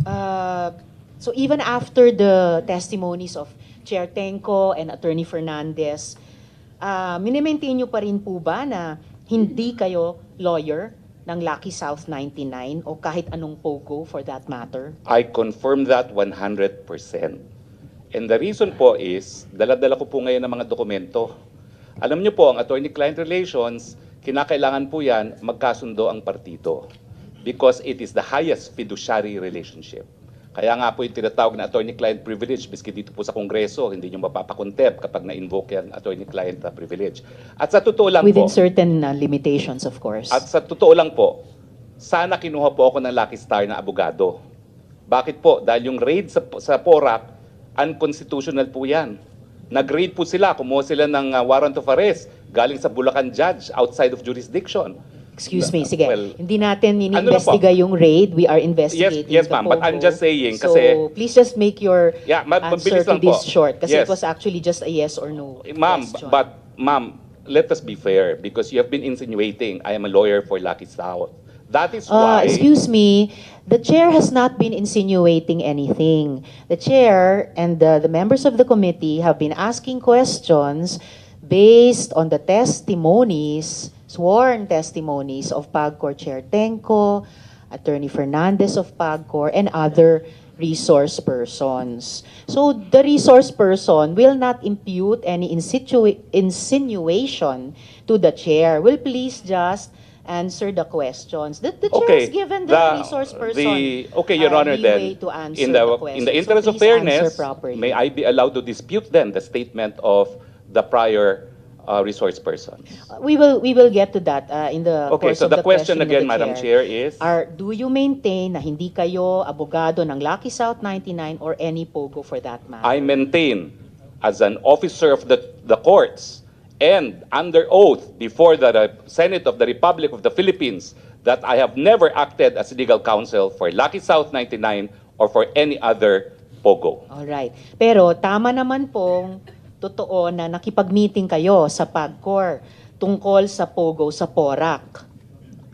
Uh, so even after the testimonies of Chair Tenco and Attorney Fernandez, minimaintain nyo pa rin po ba na hindi kayo lawyer ng Lucky South 99 o kahit anong POGO for that matter? I confirm that 100%. And the reason po is, dala-dala ko po ngayon ng mga dokumento. Alam niyo po, ang attorney-client relations, kinakailangan po yan magkasundo ang partido. Because it is the highest fiduciary relationship. Kaya nga po yung tinatawag na attorney-client privilege, miski dito po sa Kongreso, hindi nyo mapapakontep kapag na-invoke yan attorney-client privilege. At sa totoo lang Within po, certain limitations, of course. at sa totoo lang po, sana kinuha po ako ng Lucky Star na abogado. Bakit po? Dahil yung raid sa PORAC, unconstitutional po yan. Nag-raid po sila, kumuha sila ng warrant of arrest galing sa Bulacan judge outside of jurisdiction. Excuse me, sige. Well, Hindi natin ano na ini-investiga po? yung raid. We are investigating Yes, the ma'am, but I'm POGO. just saying, So, kasi- please just make your Yeah, answer mabilis to lang this po. short. Kasi Yes. it was actually just a yes or no Ma'am, question. but ma'am, let us be fair because you have been insinuating I am a lawyer for Lucky South. That is why... Excuse me, the chair has not been insinuating anything. The chair and the members of the committee have been asking questions based on the testimonies, sworn testimonies of PAGCOR Chair Tenco, Attorney Fernandez of PAGCOR, and other resource persons. So the resource person will not impute any insinuation to the chair. Will please just answer the questions. The chair has given the resource person okay, Your Honor, leeway then, to answer in the the questions. interest So of please answer fairness, properly. may I be allowed to dispute then the statement of the prior resource person? We will get to that in the Okay, course so of the question question again, of the Madam Chair, is... Do you maintain na hindi kayo abogado ng Lucky South 99 or any POGO for that matter? I maintain as an officer of the courts and under oath before the Senate of the Republic of the Philippines that I have never acted as legal counsel for Lucky South 99 or for any other POGO. Alright. Pero tama naman pong totoo na nakipag-meeting kayo sa PAGCOR tungkol sa POGO sa PORAC.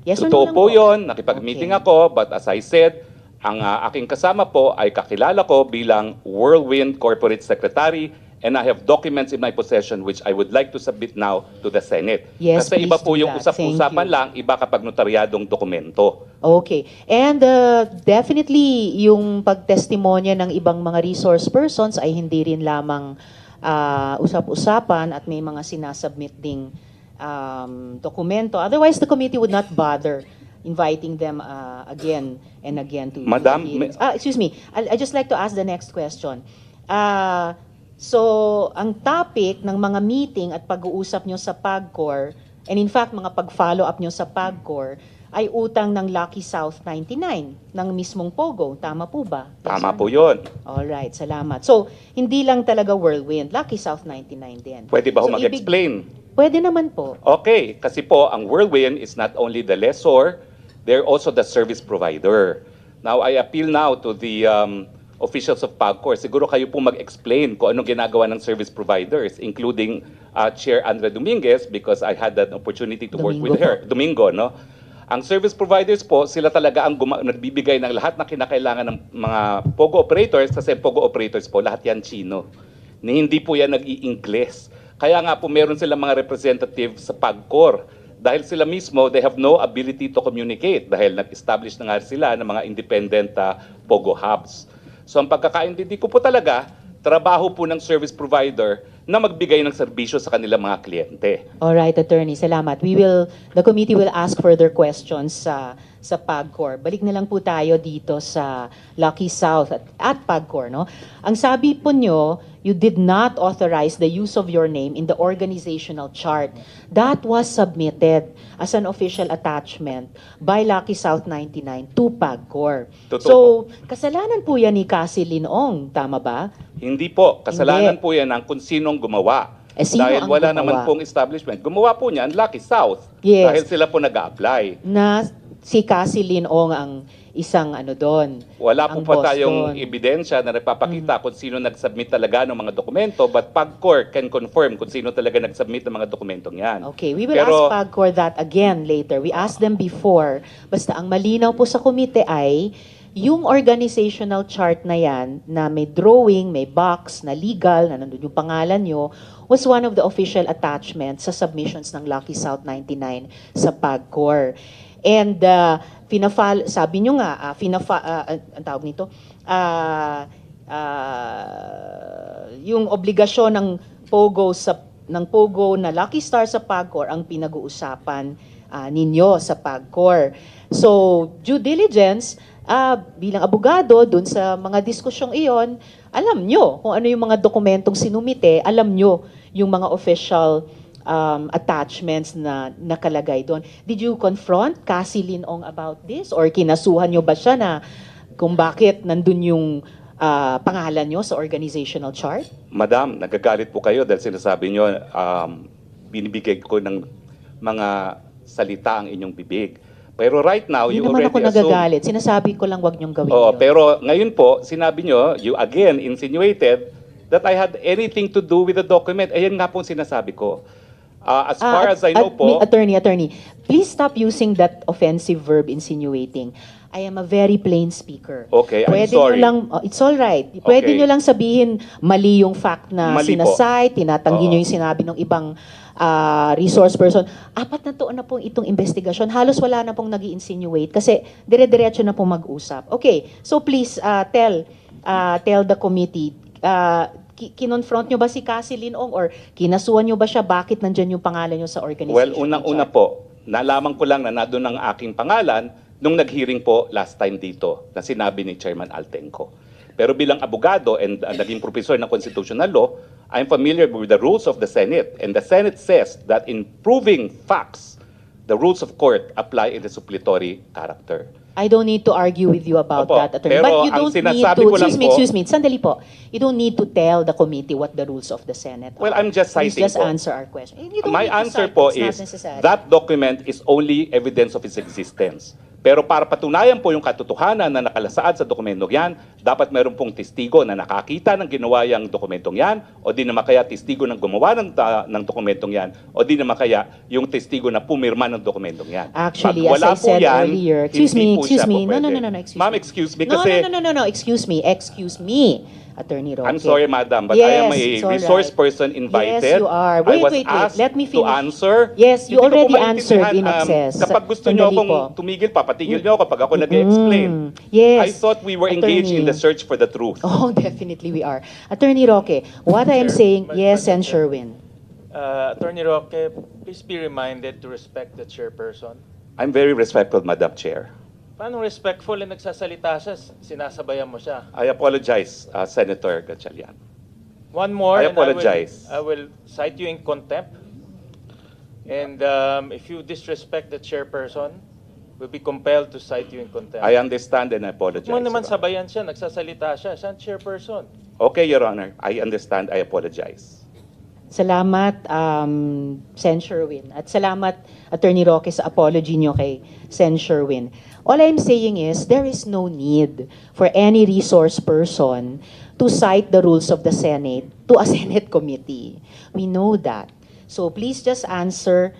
Yes or no Totoo lang po yun, nakipag-meeting Okay. ako, but as I said, ang aking kasama po ay kakilala ko bilang Whirlwind Corporate Secretary and I have documents in my possession which I would like to submit now to the Senate. Yes, Kasi iba please po do yung that. usap-usapan Thank you. lang, iba kapag notaryadong dokumento. Okay. And definitely, yung pagtestimonya ng ibang mga resource persons ay hindi rin lamang usap-usapan at may mga sinasubmit ding dokumento. Otherwise, the committee would not bother inviting them again and again to Madam, the hearings. Excuse me. I just like to ask the next question. So, ang topic ng mga meeting at pag-uusap nyo sa PAGCOR, and in fact, mga pag-follow up nyo sa PAGCOR, ay utang ng Lucky South 99, ng mismong POGO. Tama po ba? Yes Tama or po no? yun. Alright, salamat. So, hindi lang talaga Whirlwind, Lucky South 99 din. Pwede ba So, ako mag-explain? Pwede naman po. Okay, kasi po, ang Whirlwind is not only the lessor, they're also the service provider. Now, I appeal now to the officials of PAGCOR. Siguro kayo po mag-explain kung anong ginagawa ng service providers, including Chair Andrea Dominguez, because I had that opportunity to work with her. Domingo, no? Ang service providers po, sila talaga ang nagbibigay ng lahat na kinakailangan ng mga POGO operators, kasi POGO operators po, lahat yan Chino. Hindi po yan nag-i-Ingles. Kaya nga po meron silang mga representative sa PAGCOR. Dahil sila mismo, they have no ability to communicate dahil nag-establish na nga sila ng mga independent POGO hubs. So ang pagkakaintindi ko po talaga, trabaho po ng service provider na magbigay ng serbisyo sa kanilang mga kliyente. Alright, attorney, salamat. The committee will ask further questions sa PAGCOR. Balik na lang po tayo dito sa Lucky South at PAGCOR, no? Ang sabi po nyo, you did not authorize the use of your name in the organizational chart. That was submitted as an official attachment by Lucky South 99 to PAGCOR. Totoo So, kasalanan po yan ni Cassie Linong, tama ba? Hindi po, kasalanan Hindi. po yan ng kung sinong gumawa. Sino Dahil ang wala gumawa? naman pong establishment. Gumawa po niyan Lucky South. Yes. Dahil sila po nag-a-apply. Na si Cassie Linong ang isang doon. Wala po ang pa boss tayong doon. ebidensya na nagpapakita kung sino nag-submit talaga ng mga dokumento, but PAGCOR can confirm kung sino talaga nag-submit ng mga dokumentong yan. Okay, we will Pero- ask PAGCOR that again later. We asked them before. Basta ang malinaw po sa komite ay yung organizational chart na yan, na may drawing, may box, na legal, na nandun yung pangalan nyo, was one of the official attachments sa submissions ng Lucky South 99 sa PAGCOR. And sabi nyo nga, ang tawag nito, yung obligasyon ng Pogo na Lucky Star sa PAGCOR ang pinag-uusapan ninyo sa PAGCOR. So, due diligence, bilang abogado, dun sa mga diskusyong iyon, alam nyo kung ano yung mga dokumentong sinumite, alam nyo yung mga official attachments na nakalagay doon. Did you confront Cassie Linong about this? Or kinasuhan nyo ba siya na kung bakit nandun yung pangalan nyo sa organizational chart? Madam, nagagalit po kayo dahil sinasabi nyo, binibigay ko ng mga salita ang inyong bibig. Pero right now, Hindi you naman already ako nagagalit. Sinasabi ko lang wag niyong gawin Oo, yun. pero ngayon po, sinabi nyo, you again insinuated that I had anything to do with the document. Ayan nga po ang sinasabi ko. As far as I know po... Attorney, please stop using that offensive verb, insinuating. I am a very plain speaker. Okay, I'm Pwede sorry. Nyo lang, it's all right. Pwede Okay. nyo lang sabihin mali yung fact na Mali po. sinasite, tinatanggi Oo. nyo yung sinabi ng ibang resource person. 4 na taon na pong itong investigasyon. Halos wala na pong nag-i-insinuate kasi dire-diretso na pong mag-usap. Okay, so please tell the committee, kinonfront nyo ba si Cassie Linong or kinasuhan nyo ba siya? Bakit nandyan yung pangalan nyo sa organization? Well, unang-una po, nalaman ko lang na nandun ang aking pangalan nung nag-hearing po last time dito na sinabi ni Chairman Altenco. Pero bilang abogado and naging professor ng constitutional law, I'm familiar with the rules of the Senate. And the Senate says that in proving facts, the rules of court apply in the suppletory character. I don't need to argue with you about Opo, that, attorney. pero But you ang don't need sinasabi to, ko lang po- excuse me, sandali po. You don't need to tell the committee what the rules of the Senate are. Well, I'm just Please citing just po. answer our question. You don't My need to answer cite, po it's not is necessary. that document is only evidence of its existence. Pero para patunayan po yung katotohanan na nakalasaad sa dokumentong yan, dapat meron pong testigo na nakakita ng ginawa yung dokumentong yan, o di naman kaya testigo ng gumawa ng dokumentong yan, o di naman kaya yung testigo na pumirma ng dokumentong yan. Actually, Pag as wala I po said yan, earlier, hindi po siya po No, pwede. excuse Ma'am, me. excuse me No, kasi... no, excuse me, Attorney Roque. I'm sorry, madam, but Yes, I am a it's all resource right. person invited. Yes, you are. I was Wait. asked Let me to finish. answer. Yes, you Hindi ko po already maintindihan, answered in excess. Kapag gusto niyo Sandali akong po. tumigil, papatigil niyo ako kapag ako nag-explain. Yes. I thought we were engaged in the search for the truth. Oh, definitely we are. Attorney Roque, what I am Chair, saying, Madam yes, and Chair. Sherwin. Attorney Roque, please be reminded to respect the chairperson. I'm very respectful, Madam Chair. Paano respectful na nagsasalita siya, sinasabayan mo siya? I apologize, Senator Gatchalian. One more, I and apologize. I will cite you in contempt. And if you disrespect the chairperson, we'll be compelled to cite you in contempt. I understand and I apologize. Mo naman Your Honor. sabayan siya, nagsasalita siya, siya ang chairperson. Okay, Your Honor. I understand. I apologize. Salamat, Sen. Sherwin. At salamat, Attorney Roque, sa apology nyo kay Sen. Sherwin. All I'm saying is, there is no need for any resource person to cite the rules of the Senate to a Senate committee. We know that. So please just answer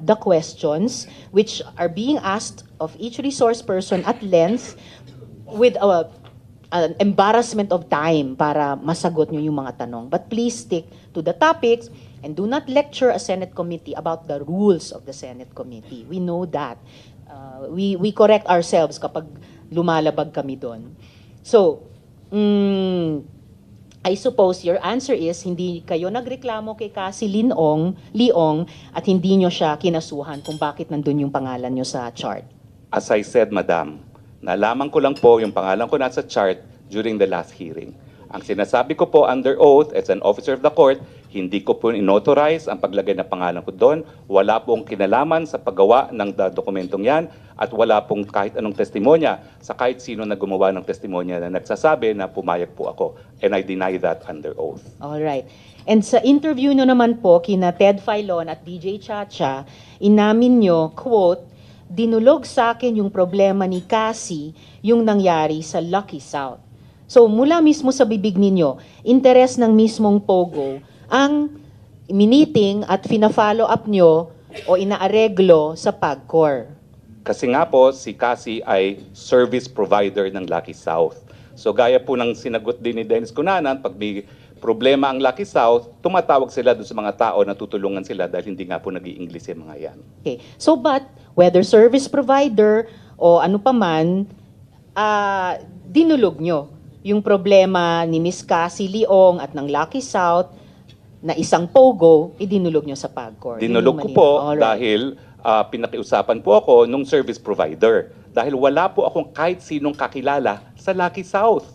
the questions which are being asked of each resource person at length with an embarrassment of time para masagot nyo yung mga tanong. But please stick to the topics and do not lecture a Senate committee about the rules of the Senate committee. We know that. We correct ourselves kapag lumalabag kami doon. So, I suppose your answer is hindi kayo nagreklamo kay Cassie Linong at hindi nyo siya kinasuhan kung bakit nandun yung pangalan nyo sa chart. As I said, Madam, nalaman ko lang po yung pangalan ko nasa chart during the last hearing. Ang sinasabi ko po under oath as an officer of the court, hindi ko po inauthorize ang paglagay ng pangalan ko doon. Wala pong kinalaman sa paggawa ng dokumentong yan at wala pong kahit anong testimonya sa kahit sino na gumawa ng testimonya na nagsasabi na pumayag po ako. And I deny that under oath. All right. And sa interview nyo naman po kina Ted Filon at DJ Chacha, inamin nyo, quote, dinulog sa akin yung problema ni Cassie yung nangyari sa Lucky South. So mula mismo sa bibig ninyo, interes ng mismong Pogo ang miniting at fina-follow up nyo o inaareglo sa PAGCOR. Kasi nga po, si Cassie ay service provider ng Lucky South. So gaya po ng sinagot din ni Dennis Cunanan, pag may problema ang Lucky South, tumatawag sila doon sa mga tao na tutulungan sila dahil hindi nga po nag-i-English yung mga yan. Okay. So but whether service provider o ano pa man, dinulog nyo yung problema ni Miss Cassie Leong at ng Lucky South na isang pogo, idinulog nyo sa PAGCOR. Dinulog ko po dahil pinakiusapan po ako nung service provider. Dahil wala po akong kahit sinong kakilala sa Lucky South.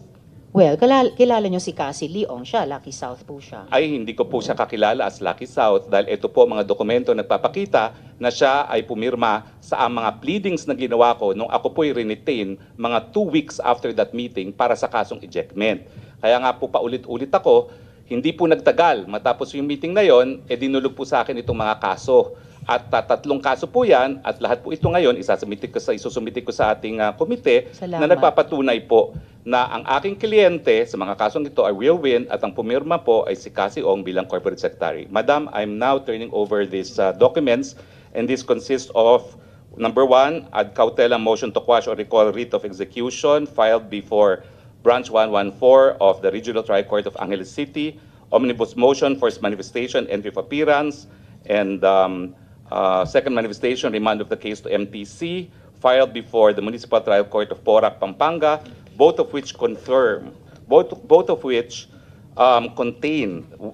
Well, kilala nyo si Cassie Leong, siya, Lucky South po siya. Ay hindi ko po siya kakilala as Lucky South dahil ito po mga dokumento nagpapakita na siya ay pumirma sa mga pleadings na ginawa ko nung ako po'y retain mga 2 weeks after that meeting para sa kasong ejectment. Kaya nga po paulit-ulit ako, hindi po nagtagal. Matapos yung meeting na yon, dinulog po sa akin itong mga kaso. At 3 kaso po yan, at lahat po ito ngayon, isusumitik ko sa ating komite na Salamat. nagpapatunay po na ang aking kliyente sa mga kasong ito ay will win at ang pumirma po ay si Cassie Ong bilang Corporate Secretary. Madam, I'm now turning over these documents and this consists of number 1, ad cautelam motion to quash or recall writ of execution filed before Branch 114 of the Regional Tri-Court of Angeles City, omnibus motion for manifestation, entry of appearance, and second manifestation, remand of the case to MTC, filed before the Municipal Trial Court of Porac, Pampanga, both of which contain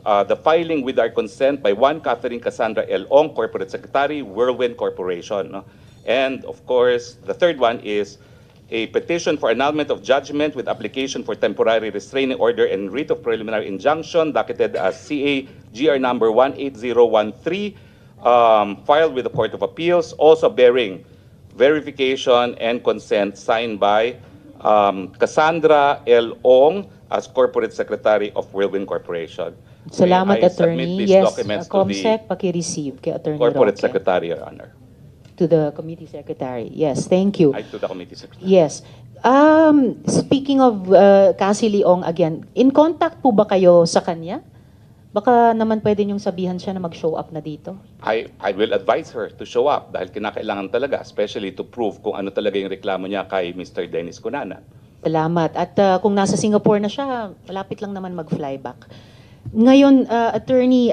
the filing with our consent by one Catherine Cassandra L. Ong, Corporate Secretary, Whirlwind Corporation. No? And of course, the third one is a petition for annulment of judgment with application for temporary restraining order and writ of preliminary injunction, docketed as CA GR number 18013, filed with the Court of Appeals, also bearing verification and consent signed by Cassandra L. Ong as Corporate Secretary of Whirlwind Corporation. Salamat, May I submit Attorney. these Yes, documents to COMSEC, paki-receive kay Attorney Corporate Roque. Secretary, Your Honor. To the Committee Secretary. Yes, thank you. I to the Committee Secretary. Yes. Speaking of Cassie Leong again, in contact po ba kayo sa kanya? Baka naman pwede niyong sabihan siya na mag-show up na dito. I will advise her to show up dahil kinakailangan talaga, especially to prove kung ano talaga yung reklamo niya kay Mr. Dennis Cunanan. Salamat. At kung nasa Singapore na siya, malapit lang naman mag-fly back. Ngayon, Attorney,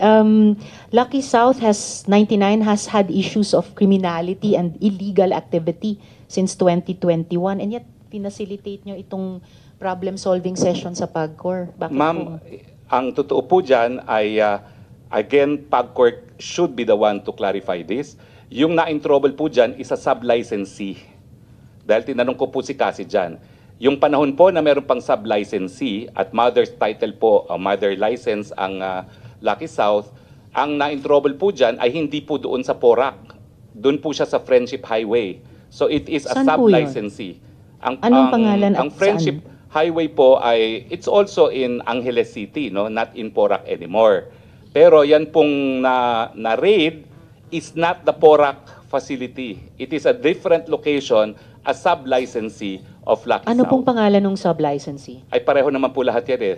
Lucky South 99 has had issues of criminality and illegal activity since 2021 and yet pinacilitate nyo itong problem-solving session sa PAGCOR. Bakit Ma'am, po? ang totoo po dyan ay, again, PAGCOR should be the one to clarify this. Yung na-in-trouble po dyan is a sub-licensee. Dahil tinanong ko po si Cassie dyan. Yung panahon po na meron pang sub-licensee at mother's title po, mother license ang Lucky South, ang na-in-trouble po dyan ay hindi po doon sa Porac. Doon po siya sa Friendship Highway. So it is a Saan po yun? sub-licensee. Anong pangalan at ang Friendship Highway po ay, it's also in Angeles City, no? Not in Porac anymore. Pero yan pong na-raid is not the Porac facility. It is a different location, a sub-licensee of Lucky Ano South. pong pangalan ng sub-licensee? Ay pareho naman po lahat yan eh.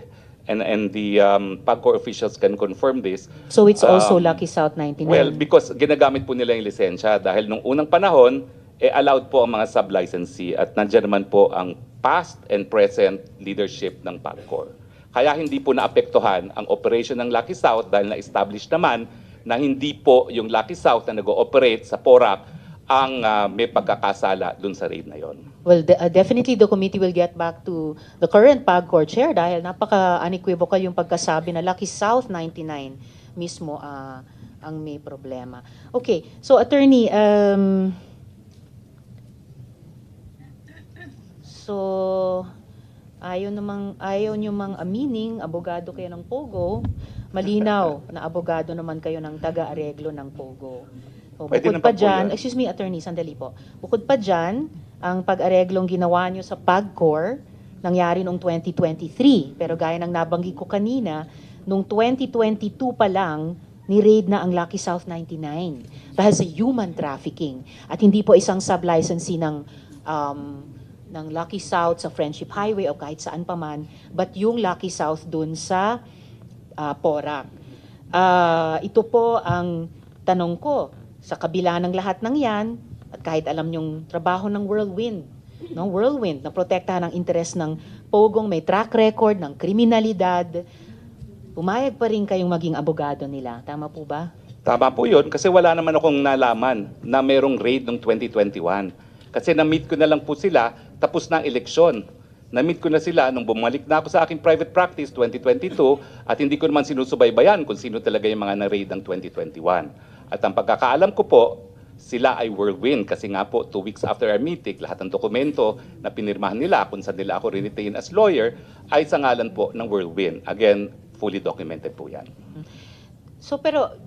And the PAGCOR officials can confirm this. So it's also Lucky South 99? Well, because ginagamit po nila yung lisensya dahil nung unang panahon, allowed po ang mga sub-licensee at nandiyan naman po ang past and present leadership ng PAGCOR. Kaya hindi po naapektuhan ang operation ng Lucky South dahil na-establish naman na hindi po yung Lucky South na nag-ooperate sa Porac ang may pagkakasala dun sa raid na yon. Well, definitely the committee will get back to the current PAGCOR chair dahil napaka-unequivocal yung pagkasabi na Lucky South 99 mismo ang may problema. Okay, so Attorney, so ayaw nyo mang amining, abogado kayo ng Pogo, malinaw na abogado naman kayo ng taga-areglo ng Pogo. So, Pwede bukod naman pa po dyan, yan. excuse me, Attorney, sandali po. Bukod pa dyan, ang pag-areglong ginawa nyo sa PAGCOR, nangyari noong 2023. Pero gaya ng nabanggit ko kanina, noong 2022 pa lang, ni-raid na ang Lucky South 99 dahil sa human trafficking. At hindi po isang sub-licensee ng Lucky South sa Friendship Highway o kahit saan pa man, but yung Lucky South dun sa Porac. Ito po ang tanong ko. Sa kabila ng lahat ng yan, at kahit alam yung trabaho ng Whirlwind, no? Whirlwind, na protektahan ang interes ng Pogong, may track record ng kriminalidad, pumayag pa rin kayong maging abogado nila. Tama po ba? Tama po yun, kasi wala naman akong nalaman na merong raid noong 2021. Kasi na-meet ko na lang po sila, tapos na ang eleksyon. Na-meet ko na sila nung bumalik na ako sa aking private practice 2022 at hindi ko naman sinusubaybayan kung sino talaga yung mga na-raid ng 2021. At ang pagkakaalam ko po, sila ay Whirlwind kasi nga po 2 weeks after our meeting, lahat ng dokumento na pinirmahan nila kung saan nila ako retain as lawyer ay sa ngalan po ng Whirlwind. Again, fully documented po yan. So pero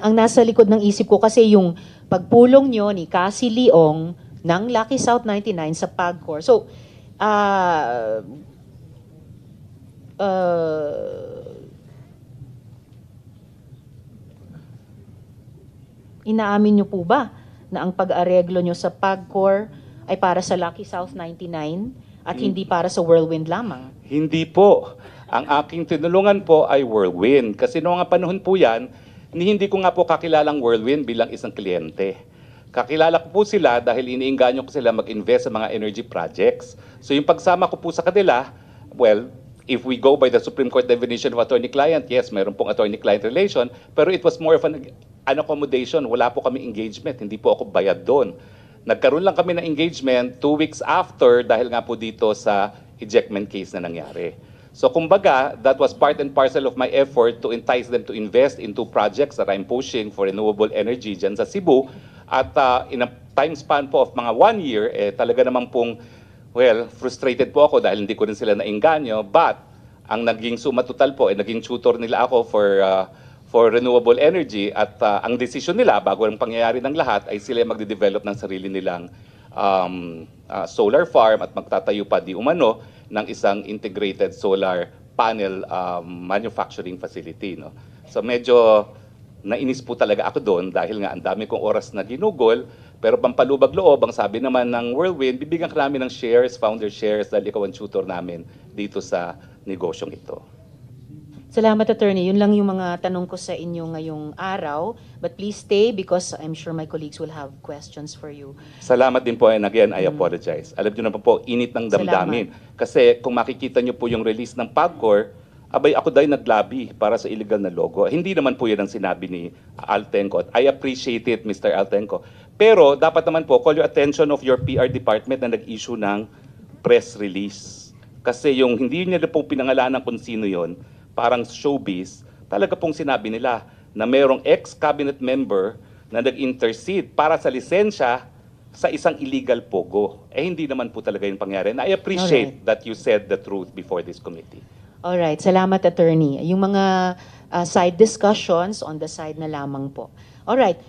ang nasa likod ng isip ko kasi yung pagpulong nyo ni Cassie Leong ng Lucky South 99 sa PAGCOR. So, inaamin nyo po ba na ang pag-areglo nyo sa PAGCOR ay para sa Lucky South 99 at hindi para sa Whirlwind lamang? Hindi po. Ang aking tinulungan po ay Whirlwind. Kasi noong nga panahon po yan, hindi ko nga po kakilalang Whirlwind bilang isang kliyente. Kakilala ko po sila dahil iniinganyo ko sila mag-invest sa mga energy projects. So yung pagsama ko po sa kanila, well, if we go by the Supreme Court definition of attorney-client, yes, mayroon pong attorney-client relation, pero it was more of an accommodation. Wala po kami engagement, hindi po ako bayad doon. Nagkaroon lang kami ng engagement 2 weeks after dahil nga po dito sa ejectment case na nangyari. So kumbaga, that was part and parcel of my effort to entice them to invest into projects that I'm pushing for renewable energy dyan sa Cebu. At in a time span po of mga 1 year, talaga naman pong, well, frustrated po ako dahil hindi ko rin sila nainganyo. But ang naging suma total po, naging tutor nila ako for renewable energy. At ang decision nila, bago ang pangyayari ng lahat, ay sila magde-develop ng sarili nilang solar farm at magtatayo pa di umano ng isang integrated solar panel manufacturing facility. No? So medyo nainis po talaga ako doon dahil nga ang dami kong oras na ginugol, pero pampalubag loob, ang sabi naman ng Whirlwind, bibigyan ka namin ng shares, founder shares, dahil ikaw ang tutor namin dito sa negosyong ito. Salamat, Attorney. Yun lang yung mga tanong ko sa inyo ngayong araw. But please stay because I'm sure my colleagues will have questions for you. Salamat din po, and again, I apologize. Alam niyo naman po, init ng damdamin. Kasi kung makikita niyo po yung release ng PAGCOR, abay ako dahil naglabi para sa illegal na logo. Hindi naman po yan ang sinabi ni Altenco. I appreciate it, Mr. Altenco. Pero dapat naman po, call your attention of your PR department na nag-issue ng press release. Kasi yung hindi niya po pinangalanan kung sino yon, parang showbiz, talaga pong sinabi nila na mayroong ex-cabinet member na nag-intercede para sa lisensya sa isang illegal pogo. Hindi naman po talaga yung pangyari. And I appreciate that you said the truth before this committee. Alright, salamat, Attorney. Yung mga side discussions on the side na lamang po. Alright,